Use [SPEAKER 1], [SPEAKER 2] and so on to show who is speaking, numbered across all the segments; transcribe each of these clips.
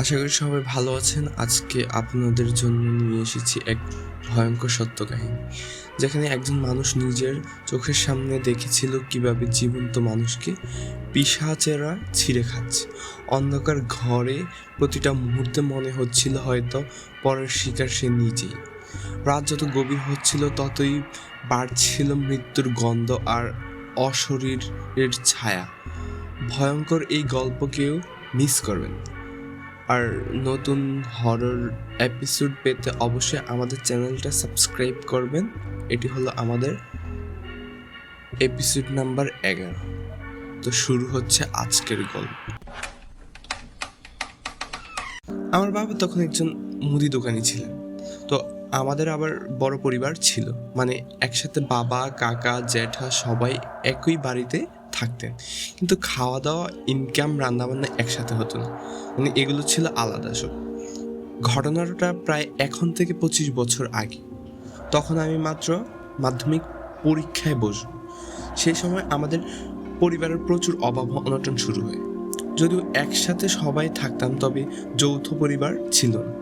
[SPEAKER 1] আশা করি সবাই ভালো আছেন। আজকে আপনাদের জন্য নিয়ে এসেছি এক ভয়ঙ্কর সত্য কাহিনী, যেখানে একজন মানুষ নিজের চোখের সামনে দেখেছিল কিভাবে জীবন্ত মানুষকে পিশাচেরা ছিঁড়ে খাচ্ছে। অন্ধকার ঘরে প্রতিটা মুহূর্তে মনে হচ্ছিল হয়তো পরের শিকার সে নিজেই। রাত যত গভীর হচ্ছিল ততই বাড়ছিল মৃত্যুর গন্ধ আর অশরীরের ছায়া। ভয়ঙ্কর এই গল্পকেও মিস করবেন। আর নতুন হরর এপিসোড পেতে অবশ্যই আমাদের চ্যানেলটা সাবস্ক্রাইব করবেন। এটি হলো আমাদের এপিসোড নাম্বার 11। তো শুরু হচ্ছে আজকের গল্প। আমার বাবা তখন একজন মুদি দোকানি ছিলেন। তো আমাদের আবার বড় পরিবার ছিল, মানে একসাথে বাবা, কাকা, জ্যাঠা সবাই একই বাড়িতে থাকতেন, কিন্তু খাওয়া দাওয়া, ইনকাম, রান্নাবান্না একসাথে হতো না। মানে এগুলো ছিল আলাদা সব। ঘটনাটা প্রায় এখন থেকে 25 বছর আগে। তখন আমি মাত্র মাধ্যমিক পরীক্ষায় বসব। সেই সময় আমাদের পরিবারের প্রচুর অভাব অনটন শুরু হয়। যদিও একসাথে সবাই থাকতাম, তবে যৌথ পরিবার ছিল না।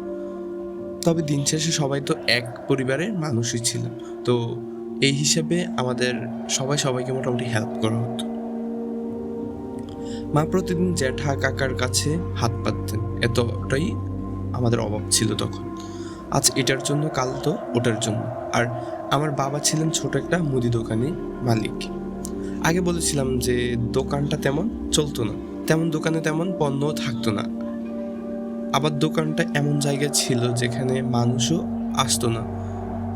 [SPEAKER 1] তবে দিন শেষে সবাই তো এক পরিবারের মানুষই ছিল। তো এই হিসেবে আমাদের সবাইকে মোটামুটি হেল্প করা হতো। মা প্রতিদিন জ্যাঠা কাকার কাছে হাত পাততেন, এতটাই আমাদের অভাব ছিল তখন। আজ এটার জন্য, কাল তো ওটার জন্য। আর আমার বাবা ছিলেন ছোট একটা মুদি দোকানে মালিক। আগে বলেছিলাম যে দোকানটা তেমন চলতো না, তেমন দোকানে তেমন পণ্যও থাকতো না। আবার দোকানটা এমন জায়গায় ছিল যেখানে মানুষও আসতো না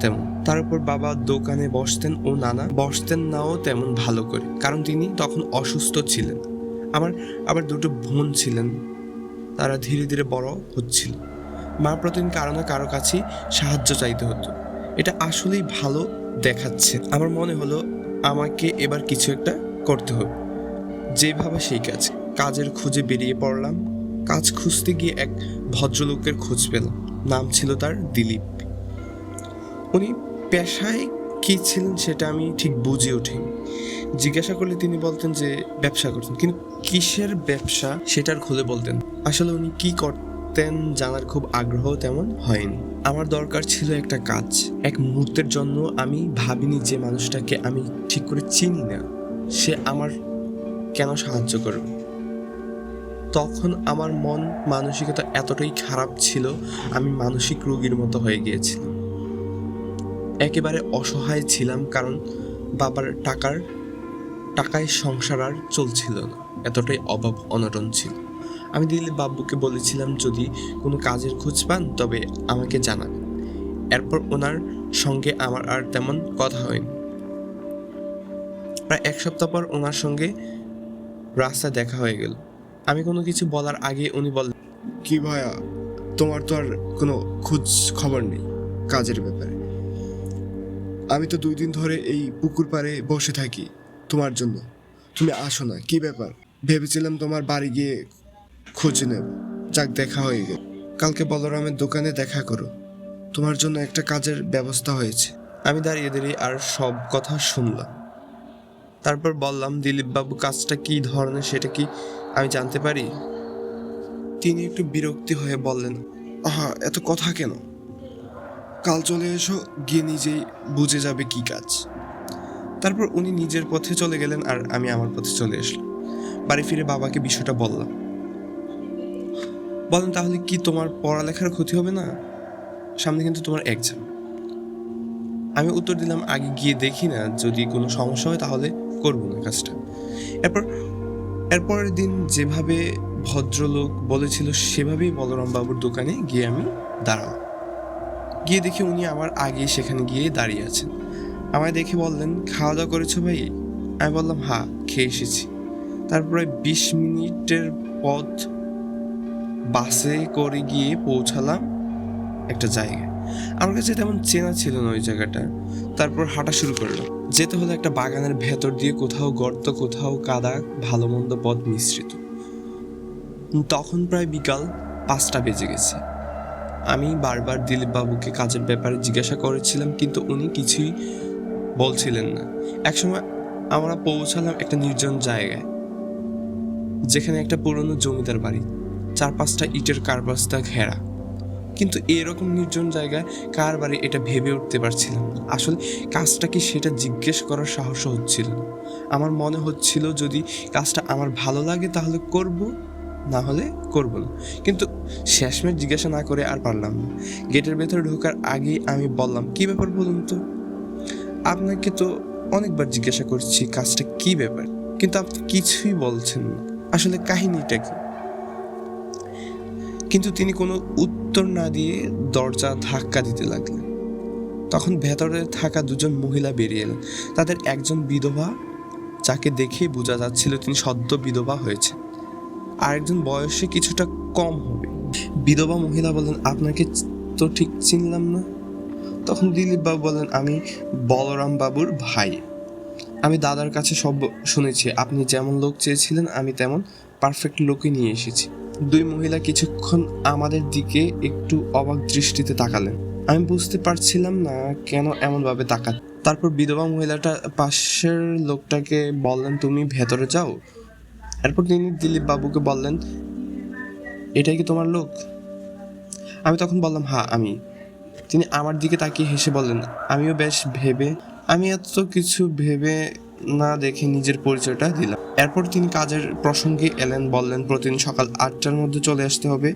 [SPEAKER 1] তেমন। তার উপর বাবা দোকানে বসতেন ও নানা বসতেন নাও তেমন ভালো করে, কারণ তিনি তখন অসুস্থ ছিলেন। আমার আবার দুটো বোন ছিলেন, তারা ধীরে ধীরে বড় হচ্ছিল। মা প্রতিদিন কারো না কারো কাছেই সাহায্য চাইতে হতো। এটা আসলেই ভালো দেখাচ্ছে। আমার মনে হলো আমাকে এবার কিছু একটা করতে হবে। যেভাবে সেই কাজের খোঁজে বেরিয়ে পড়লাম। কাজ খুঁজতে গিয়ে এক ভদ্রলোকের খোঁজ পেলাম। নাম ছিল তার দিলীপ। উনি পেশায় কী ছিলেন সেটা আমি ঠিক বুঝে উঠিনি। জিজ্ঞাসা করলে তিনি বলতেন যে ব্যবসা করতেন, কিন্তু কিসের ব্যবসা সেটার খুলে বলতেন। আসলে উনি কি করতেন জানার খুব আগ্রহ তেমন হয়নি। আমার দরকার ছিল একটা কাজ। এক মুহূর্তের জন্য আমি ভাবিনি যে মানুষটাকে আমি ঠিক করে চিনি না, সে আমার কেন সাহায্য করবে। তখন আমার মন মানসিকতা এতটাই খারাপ ছিল, আমি মানসিক রোগীর মতো হয়ে গিয়েছিলাম। একেবারে অসহায় ছিলাম, কারণ বাবার টাকায় সংসার আর চলছিল না, এতটাই অভাব অনটন ছিল। আমি দিলীপ বাবুকে বলেছিলাম যদি কোনো কাজের খোঁজ পান তবে আমাকে জানাবেন। এরপর ওনার সঙ্গে আমার আর তেমন কথা হয়নি। প্রায় এক সপ্তাহ পর ওনার সঙ্গে রাস্তায় দেখা হয়ে গেল। আমি কোনো কিছু বলার আগে উনি বললেন,
[SPEAKER 2] কি ভাইয়া, তোমার তো আর কোনো খোঁজ খবর নেই কাজের ব্যাপারে। আমি তো 2 দিন ধরে এই পুকুর পাড়ে বসে থাকি তোমার জন্য, তুমি আসো না, কি ব্যাপার? ভেবেছিলাম তোমার বাড়ি গিয়ে খোঁজ নেব। যাক, দেখা হয়ে গেল। কালকে বলরামের দোকানে দেখা করো, তোমার জন্য একটা কাজের ব্যবস্থা হয়েছে।
[SPEAKER 1] আমি দাঁড়িয়ে দাঁড়িয়ে আর সব কথা শুনলাম। তারপর বললাম, দিলীপ বাবু, কাজটা কী ধরনের সেটা কি আমি জানতে পারি? তিনি একটু বিরক্তি হয়ে বললেন,
[SPEAKER 2] আহা, এত কথা কেন? কাল চলে এসো, গিয়ে নিজেই বুঝে যাবে কি কাজ।
[SPEAKER 1] তারপর উনি নিজের পথে চলে গেলেন আর আমি আমার পথে চলে আসলাম। বাড়ি ফিরে বাবাকে বিষয়টা বললাম। বলেন, তাহলে কি তোমার পড়ালেখার ক্ষতি হবে না? সামনে কিন্তু তোমার এক্সাম। আমি উত্তর দিলাম, আগে গিয়ে দেখি না, যদি কোনো সমস্যা হয় তাহলে করবো না কাজটা। এরপরের দিন যেভাবে ভদ্রলোক বলেছিল সেভাবেই বলরাম বাবুর দোকানে গিয়ে আমি দাঁড়ালাম। গিয়ে দেখি উনি আমার আগে সেখানে গিয়ে দাঁড়িয়ে আছেন। আমায় দেখে বললেন, খাওয়া দাওয়া করেছো ভাই? আমি বললাম, হ্যাঁ, খেয়ে এসেছি। তারপরে 20 মিনিটের পথ বাসে করে গিয়ে পৌঁছালাম একটা জায়গায়। আমার কাছে তেমন চেনা ছিল না ওই জায়গাটা। তারপর হাঁটা শুরু করলাম। যেতে হলো একটা বাগানের ভেতর দিয়ে, কোথাও গর্ত, কোথাও কাদা, ভালো মন্দ পথ মিশ্রিত। তখন প্রায় বিকাল 5টা বেজে গেছে। আমি বারবার দিলীপ বাবুকে কাজের ব্যাপারে জিজ্ঞাসা করেছিলাম, কিন্তু উনি কিছুই বলছিলেন না। একসময় আমরা পৌঁছালাম একটা নির্জন জায়গায়, যেখানে একটা পুরনো জমিদার বাড়ি। 4-5টা ইটের কারবাস্তা ঘেরা। কিন্তু এরকম নির্জন জায়গায় কার বাড়ি এটা ভেবে উঠতে পারছিলাম না। আসলে কাজটা কি সেটা জিজ্ঞেস করার সাহসও হচ্ছিল না। আমার মনে হচ্ছিল যদি কাজটা আমার ভালো লাগে তাহলে করব, না হলে করব না। কিন্তু শেষমেশ জিজ্ঞাসা না করে আর পারলাম না। গেটের ভেতরে ঢোকার আগেই আমি বললাম, কী ব্যাপার বলুন তো? আপনাকে তো অনেকবার জিজ্ঞাসা করছি কাজটা কী ব্যাপার, কিন্তু আপনি কিছুই বলছেন না। আসলে কাহিনীটা কি? কিন্তু তিনি কোনো উত্তর না দিয়ে দরজা ধাক্কা দিতে লাগলেন। তখন ভেতরে থাকা দুজন মহিলা বেরিয়ে এলেন। তাদের একজন বিধবা, যাকে দেখেই বোঝা যাচ্ছিল তিনি সদ্য বিধবা হয়েছেন, আর একজন বয়সে কিছুটা কম হবে। বিধবা মহিলা বললেন, আপনাকে তো ঠিক চিনলাম না। তখন দিলীপ বাবু বললেন, আমি বলরাম বাবুর ভাই। আমি দাদার কাছে সব শুনেছি। আপনি যেমন লোক চেয়েছিলেন আমি তেমন পারফেক্ট লোকই নিয়ে এসেছি। দুই মহিলা কিছুক্ষণ আমাদের দিকে একটু অবাক দৃষ্টিতে তাকালেন। আমি বুঝতে পারছিলাম না কেন এমনভাবে তাকান। তারপর বিধবা মহিলাটা পাশের লোকটাকে বললেন, তুমি ভেতরে যাও। এরপর তিনি দিলীপ বাবুকে বললেন, এটাই কি তোমার লোক? আমি তখন বললাম, হ্যাঁ আমি। তিনি আমার দিকে তাকিয়ে হেসে বললেন, আমিও বেশ আমি এত কিছু ভেবে না দেখে নিজের পরিচয়টা দিলাম। এরপর তিনি কাজের প্রসঙ্গে এলেন। বললেন, প্রতিদিন সকাল 8টার মধ্যে চলে আসতে হবে,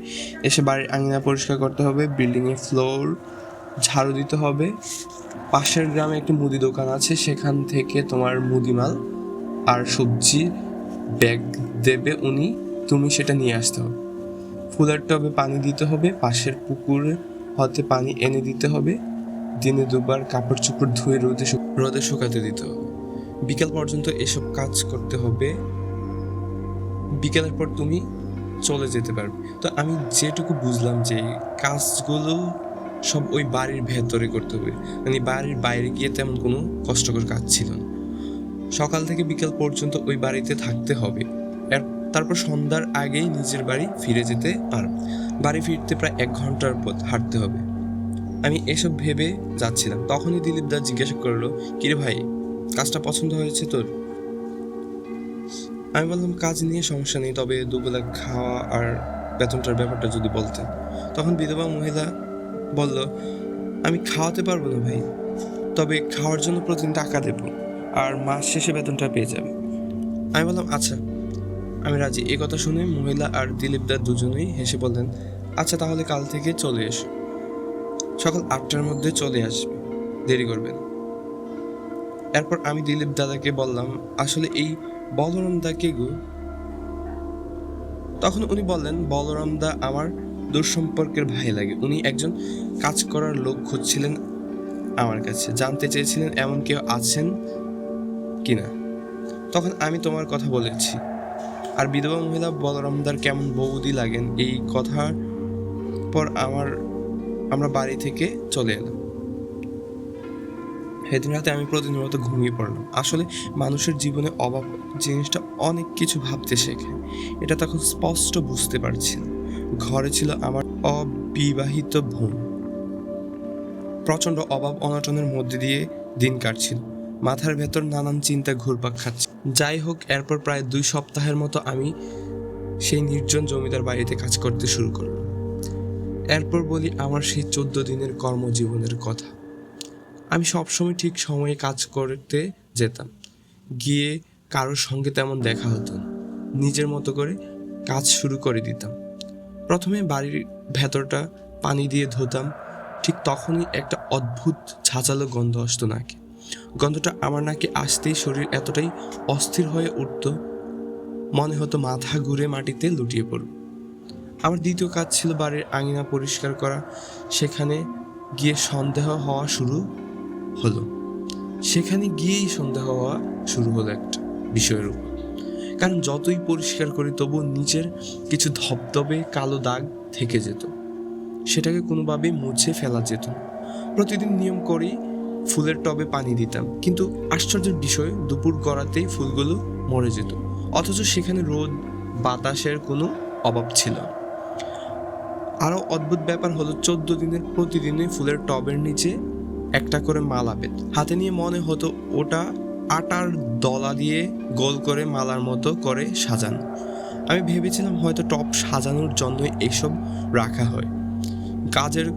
[SPEAKER 1] এসে বাড়ির আঙিনা পরিষ্কার করতে হবে, বিল্ডিংয়ের ফ্লোর ঝাড়ু দিতে হবে। পাশের গ্রামে একটি মুদি দোকান আছে, সেখান থেকে তোমার মুদিমাল আর সবজি ব্যাগ দেবে উনি, তুমি সেটা নিয়ে আসতে হবে। ফুলের টবে পানি দিতে হবে, পাশের পুকুর হতে পানি এনে দিতে হবে। দিনে 2বার কাপড় চোপড় ধুয়ে রোদে শুকাতে দিতে হবে। বিকেল পর্যন্ত এসব কাজ করতে হবে। বিকেলের পর তুমি চলে যেতে পারবে। তো আমি যেটুকু বুঝলাম যে কাজগুলো সব ওই বাড়ির ভেতরে করতে হবে, মানে বাড়ির বাইরে গিয়ে তেমন কোনো কষ্টকর কাজ ছিল না। সকাল থেকে বিকেল পর্যন্ত ওই বাড়িতে থাকতে হবে। তারপর সন্ধ্যার আগেই নিজের বাড়ি ফিরে যেতে পারবে। বাড়ি ফিরতে প্রায় 1 ঘন্টার পথ হাঁটতে হবে। আমি এসব ভেবে যাচ্ছিলাম, তখনই দিলীপ দা জিজ্ঞাসা করলো, কিরে ভাই, কাজটা পছন্দ হয়েছে তোর? আমি বললাম, কাজ নিয়ে সমস্যা নেই, তবে দুবেলা খাওয়া আর বেতনটার ব্যাপারটা যদি বলতেন। তখন বিধবা মহিলা বলল, আমি খাওয়াতে পারবো না ভাই, তবে খাওয়ার জন্য প্রতিদিন টাকা দেবো, আর মাস শেষে বেতনটা পেয়ে যাবে। আমি বললাম, আচ্ছা আমি রাজি। এ কথা শুনে মহিলা আর দিলীপ দা দুজনেই হেসে বললেন, আচ্ছা তাহলে কাল থেকে চলে এসো, সকাল 8টার মধ্যে চলে আসবে, দেরি করবেন। এরপর আমি দিলীপ দাদাকে বললাম, আসলে এই বলরাম দা কে গো? তখন উনি বললেন, বলরাম দা আমার দূর সম্পর্কের ভাই লাগে। উনি একজন কাজ করার লোক খুঁজছিলেন আমার কাছে, জানতে চেয়েছিলেন এমন কেউ আছেন কিনা। তখন আমি তোমার কথা বলেছি। আর বিধবা মহিলা বলরামদার কেমন বৌদি লাগেন, এই কথার পর আমরা বাড়ি থেকে চলে এলাম। সেদিন রাতে আমি প্রতিদিনের মতো ঘুমিয়ে পড়লাম। আসলে মানুষের জীবনে অভাব জিনিসটা অনেক কিছু ভাবতে শেখে, এটা তখন স্পষ্ট বুঝতে পারছিলাম। ঘরে ছিল আমার অবিবাহিত বোন। প্রচণ্ড অভাব অনটনের মধ্যে দিয়ে দিন কাটছিল। মাথার ভেতর নানান চিন্তা ঘুরপাক খাচ্ছে। যাই হোক, এরপর প্রায় 2 সপ্তাহের মতো আমি সেই নির্জন জমিদার বাড়িতে কাজ করতে শুরু করলাম। এরপর বলি আমার সেই 14 দিনের কর্মজীবনের কথা। আমি সবসময় ঠিক সময়ে কাজ করতে যেতাম, গিয়ে কারোর সঙ্গে তেমন দেখা হতো না, নিজের মতো করে কাজ শুরু করে দিতাম। প্রথমে বাড়ির ভেতরটা পানি দিয়ে ধুতাম। ঠিক তখনই একটা অদ্ভুত ঝাঁঝালো গন্ধ আসতো নাকে। গন্ধটা আমার নাকে আসতেই শরীর এতটাই অস্থির হয়ে উঠত, মনে হতো মাথা ঘুরে মাটিতে লুটিয়ে পড়ব। আমার দ্বিতীয় কাজ ছিল বাড়ির আঙিনা পরিষ্কার করা। সেখানে গিয়ে সন্দেহ হওয়া শুরু হলো একটা বিষয়ের উপর। কারণ যতই পরিষ্কার করি তবুও নিচের কিছু ধবধবে কালো দাগ থেকে যেত, সেটাকে কোনোভাবেই মুছে ফেলা যেত না। প্রতিদিন নিয়ম করেই ফুলের টবে পানি দিতাম, কিন্তু আশ্চর্যের বিষয় দুপুর গড়াতেই ফুলগুলো মরে যেত, অথচ সেখানে রোদ বাতাসের কোনো অভাব ছিল না। আরও অদ্ভুত ব্যাপার হলো 14 দিনের প্রতিদিনই ফুলের টবের নিচে একটা করে মালা পেত। হাতে নিয়ে মনে হতো ওটা আটার দলা দিয়ে গোল করে মালার মতো করে সাজানো। আমি ভেবেছিলাম হয়তো টপ সাজানোর জন্যই এসব রাখা হয়। কাজের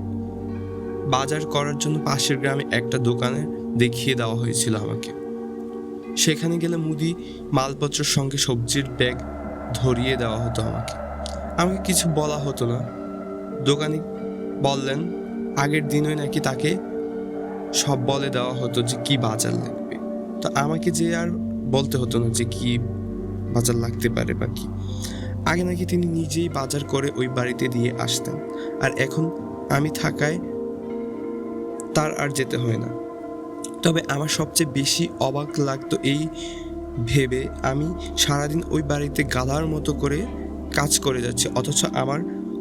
[SPEAKER 1] বাজার করার জন্য পাশের গ্রামে একটা দোকানে দেখিয়ে দেওয়া হয়েছিল আমাকে। সেখানে গেলে মুদি মালপত্রের সঙ্গে সবজির ব্যাগ ধরিয়ে দেওয়া হতো আমাকে। আমাকে কিছু বলা হতো না। দোকানি বললেন আগের দিনই নাকি তাকে সব বলে দেওয়া হতো যে কি বাজার লাগবে, তো আমাকে যে আর বলতে হতো না যে কি বাজার লাগতে পারে বা কি। আগে নাকি তিনি নিজেই বাজার করে ওই বাড়িতে দিয়ে আসতেন, আর এখন আমি থাকায় তার আর যেতে হয় না। তবে আমার সবচেয়ে বেশি অবাক লাগতো এই ভেবে আমি সারাদিন ওই বাড়িতে গাধার মতো করে কাজ করে যাচ্ছি, অথচ আমার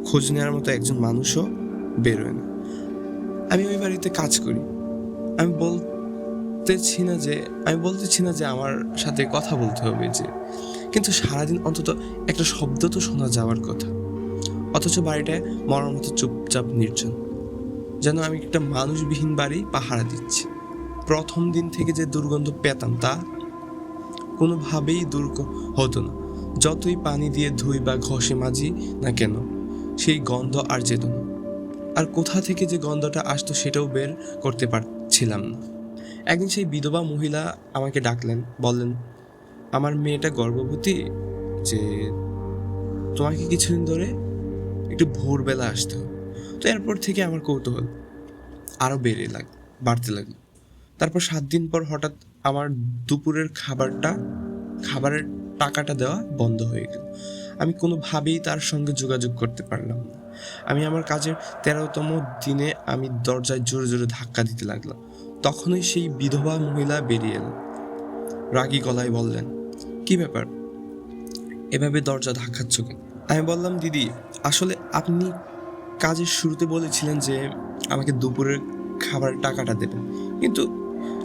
[SPEAKER 1] খোঁজ নেওয়ার মতো একজন মানুষও বেরোয় না। আমি ওই বাড়িতে কাজ করি। আমি বলতেছি না যে আমার সাথে কথা বলতে হবে যে, কিন্তু সারাদিন অন্তত একটা শব্দ তো শোনা যাওয়ার কথা। অথচ বাড়িটায় মরার মতো চুপচাপ নির্জন, যেন আমি একটা মানুষবিহীন বাড়ি পাহারা দিচ্ছি। প্রথম দিন থেকে যে দুর্গন্ধ পেতাম তা কোনোভাবেই দূর হতো না। যতই পানি দিয়ে ধুই বা ঘষে মাজি না কেন, সেই গন্ধ আর যেত না। আর কোথা থেকে যে গন্ধটা আসতো সেটাও বের করতে পারছিলাম না। একদিন সেই বিধবা মহিলা আমাকে ডাকলেন, বললেন আমার মেয়েটা গর্ভবতী, যে তোমাকে কিছুদিন ধরে একটু ভোরবেলা আসতে হবে। তো এরপর থেকে আমার কৌতূহল আরও বাড়তে লাগলো। তারপর 7 দিন পর হঠাৎ আমার দুপুরের খাবারের টাকাটা দেওয়া বন্ধ হয়ে গেল। আমি কোনোভাবেই তার সঙ্গে যোগাযোগ করতে পারলাম না। আমি আমার কাজের 13তম দিনে আমি দরজায় জোরে জোরে ধাক্কা দিতে লাগলাম। তখনই সেই বিধবা মহিলা বেরিয়ে এলেন। রাগী গলায় বললেন, কি ব্যাপার, এভাবে দরজা ধাক্কাচ্ছ কেন? আমি বললাম, দিদি আসলে আপনি কাজের শুরুতে বলেছিলেন যে আমাকে দুপুরের খাবারের টাকাটা দেবেন, কিন্তু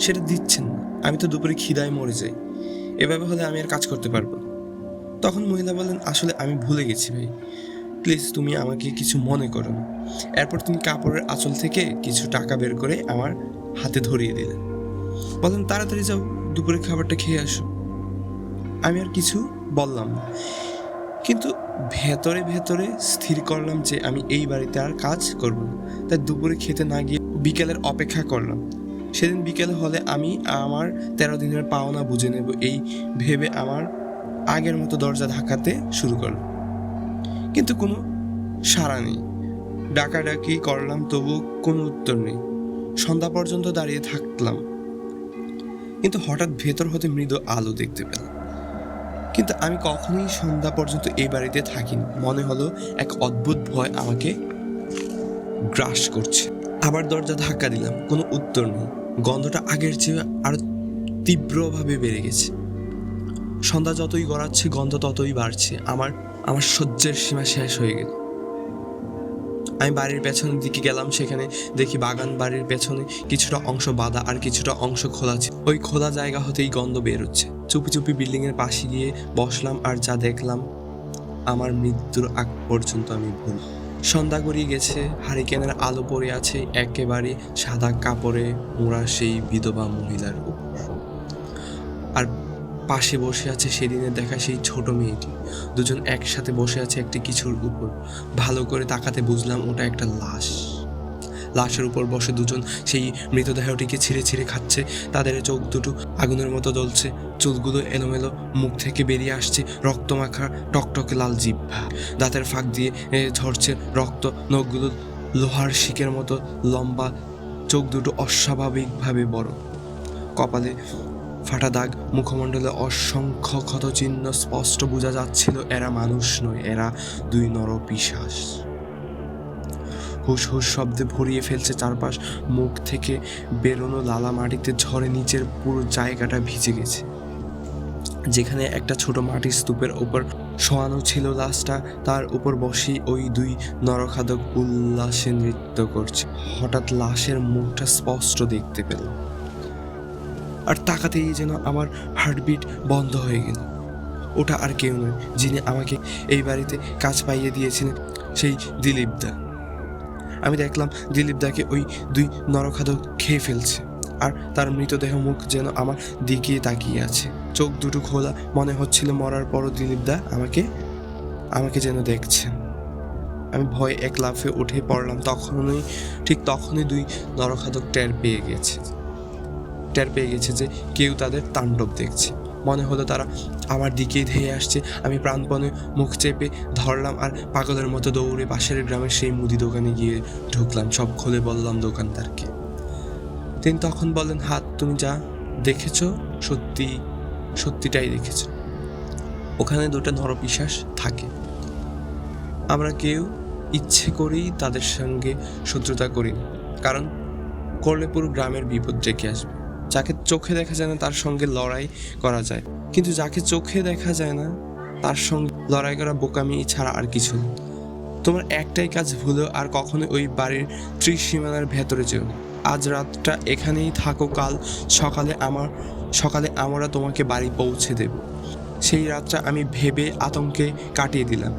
[SPEAKER 1] সেটা দিচ্ছেন না। আমি তো দুপুরে খিদায় মরে যাই, এভাবে হলে আমি আর কাজ করতে পারবো না। তখন মহিলা বললেন, আসলে আমি ভুলে গেছি ভাই, প্লিজ তুমি আমাকে কিছু মনে করো না। এরপর তিনি কাপড়ের আঁচল থেকে কিছু টাকা বের করে আমার হাতে ধরিয়ে দিলেন। বললেন, তাড়াতাড়ি যাও, দুপুরের খাবারটা খেয়ে আসো। আমি আর কিছু বললাম না, কিন্তু ভেতরে ভেতরে স্থির করলাম যে আমি এই বাড়িতে আর কাজ করব না। তাই দুপুরে খেতে না গিয়ে বিকেলের অপেক্ষা করলাম। সেদিন বিকেলে হলে আমি আমার 13 দিনের পাওনা বুঝে নেব, এই ভেবে আমার আগের মতো দরজা ধাক্কাতে শুরু করলাম। কিন্তু কোনো সাড়া নেই। ডাকাডাকি করলাম, তবু কোনো উত্তর নেই। সন্ধ্যা পর্যন্ত দাঁড়িয়ে থাকলাম, কিন্তু হঠাৎ ভেতর হতে মৃদু আলো দেখতে পেলাম। কিন্তু আমি কখনোই সন্ধ্যা পর্যন্ত এই বাড়িতে থাকিনি। মনে হলো এক অদ্ভুত ভয় আমাকে গ্রাস করছে। আবার দরজা ধাক্কা দিলাম, কোনো উত্তর নেই। গন্ধটা আগের চেয়ে আরো তীব্রভাবে বেড়ে গেছে। সন্ধ্যা যতই গড়াচ্ছে গন্ধ ততই বাড়ছে। আমার সহ্যের সীমা শেষ হয়ে গেল। আমি বাড়ির পেছনের দিকে গেলাম। সেখানে দেখি বাগান বাড়ির পেছনে কিছুটা অংশ বাঁধা আর কিছুটা অংশ খোলা ছিল। ওই খোলা জায়গা হতেই গন্ধ বের হচ্ছে। চুপি চুপি বিল্ডিংয়ের পাশে গিয়ে বসলাম, আর যা দেখলাম আমার মৃত্যুর আগ পর্যন্ত আমি ভুল। সন্ধ্যা গড়িয়ে গেছে, হারিকেনের আলো পড়ে আছে একেবারে সাদা কাপড়ে মোড়া সেই বিধবা মহিলার উপর, আর পাশে বসে আছে সেদিনের দেখা সেই ছোট মেয়েটি। দুজন একসাথে বসে আছে একটি কিছুর উপর। ভালো করে তাকাতে বুঝলাম ওটা একটা লাশ। লাশের উপর বসে দুজন সেই মৃতদেহটিকে ছিঁড়ে ছিঁড়ে খাচ্ছে। তাদের চোখ দুটো আগুনের মতো জ্বলছে, চুলগুলো এলোমেলো, মুখ থেকে বেরিয়ে আসছে রক্তমাখা টকটকে লাল জিহ্বা, দাঁতের ফাঁক দিয়ে ঝরছে রক্ত, নখগুলো লোহার শিকের মতো লম্বা, চোখ দুটো অস্বাভাবিকভাবে বড়, কপালে ফাটা দাগ, মুখমণ্ডলে অসংখ্য ক্ষতচিহ্ন। স্পষ্ট বোঝা যাচ্ছিল এরা মানুষ নয়, এরা দুই নরপিশাচ। হুস হুস শব্দে ভরিয়ে ফেলছে চারপাশ। মুখ থেকে বেরোনো লালা মাটিতে ঝরে নিচের পুরো জায়গাটা ভিজে গেছে। যেখানে একটা ছোট মাটির স্তূপের উপর শোয়ানো ছিল লাশটা, তার উপর বসে ওই দুই নরখাদক উল্লাসে নৃত্য করছে। হঠাৎ লাশের মুখটা স্পষ্ট দেখতে পেলাম, আর তাকাতেই যেন আমার হার্টবিট বন্ধ হয়ে গেল। ওটা আর কেউ নয়, যিনি আমাকে এই বাড়িতে কাজ পাইয়ে দিয়েছিলেন, সেই দিলীপদা। আমি দেখলাম দিলীপদাকে ওই দুই নরখাদক খেয়ে ফেলছে, আর তার মৃতদেহ মুখ যেন আমার দিকে তাকিয়ে আছে। চোখ দুটো খোলা, মনে হচ্ছিল মরার পরও দিলীপদা আমাকে আমাকে যেন দেখছেন। আমি ভয়ে এক লাফে উঠে পড়লাম। ঠিক তখনই দুই নরখাদক টের পেয়ে গেছে যে কেউ তাদের তাণ্ডব দেখছে। মনে হলো তারা আমার দিকেই ধেয়ে আসছে। আমি প্রাণপণে মুখ চেপে ধরলাম আর পাগলের মতো দৌড়ে পাশের গ্রামের সেই মুদি দোকানে গিয়ে ঢুকলাম। সব খুলে বললাম দোকানদারকে। তিনি তখন বললেন, হাত তুমি যা দেখেছ সত্যিটাই দেখেছ। ওখানে দুটো নরপিশাচ থাকে। আমরা কেউ ইচ্ছে করেই তাদের সঙ্গে শত্রুতা করি না, কারণ করলে পুরো গ্রামের বিপদ ডেকে আসবে। যাকে চোখে দেখা যায় না তার সঙ্গে লড়াই করা যায়, কিন্তু যাকে চোখে দেখা যায় না তার সঙ্গে লড়াই করা বোকামি ছাড়া আর কিছু না। তোমার একটাই কাজ, ভুলেও আর কখনো ওই বাড়ির ত্রিসীমানার ভেতরে যেও না। আজ রাতটা এখানেই থাকো, কাল সকালে আমরা তোমাকে বাড়ি পৌঁছে দেব। সেই রাতটা আমি ভেবে আতঙ্কে কাটিয়ে দিলাম।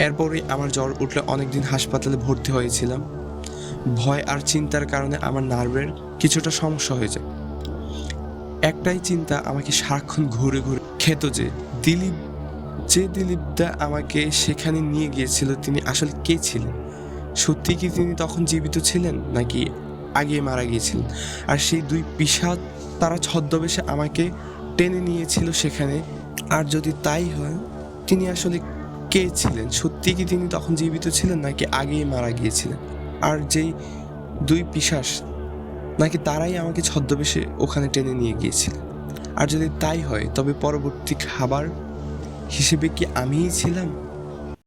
[SPEAKER 1] এরপরে আমার জ্বর উঠলে অনেকদিন হাসপাতালে ভর্তি হয়েছিলাম। ভয় আর চিন্তার কারণে আমার নার্ভের কিছুটা সমস্যা হয়ে যায়। একটাই চিন্তা আমাকে সারাক্ষণ ঘুরে খেত যে দিলীপদা আমাকে সেখানে নিয়ে গিয়েছিল, তিনি আসলে কে ছিলেন? সত্যি কি তিনি তখন জীবিত ছিলেন নাকি আগে মারা গিয়েছিলেন? আর সেই দুই পিশাচ তারা ছদ্মবেশে আমাকে টেনে নিয়েছিল সেখানে। আর যদি তাই হয়, তিনি আসলে কে ছিলেন? সত্যি কি তিনি তখন জীবিত ছিলেন নাকি আগেই মারা গিয়েছিলেন? আর যেই দুই পিশাচ নাকি তারাই আমাকে ছদ্মবেশে ওখানে টেনে নিয়ে গিয়েছিলেন? আর যদি তাই হয়, তবে পরবর্তী খাবার হিসেবে কি আমিই ছিলাম?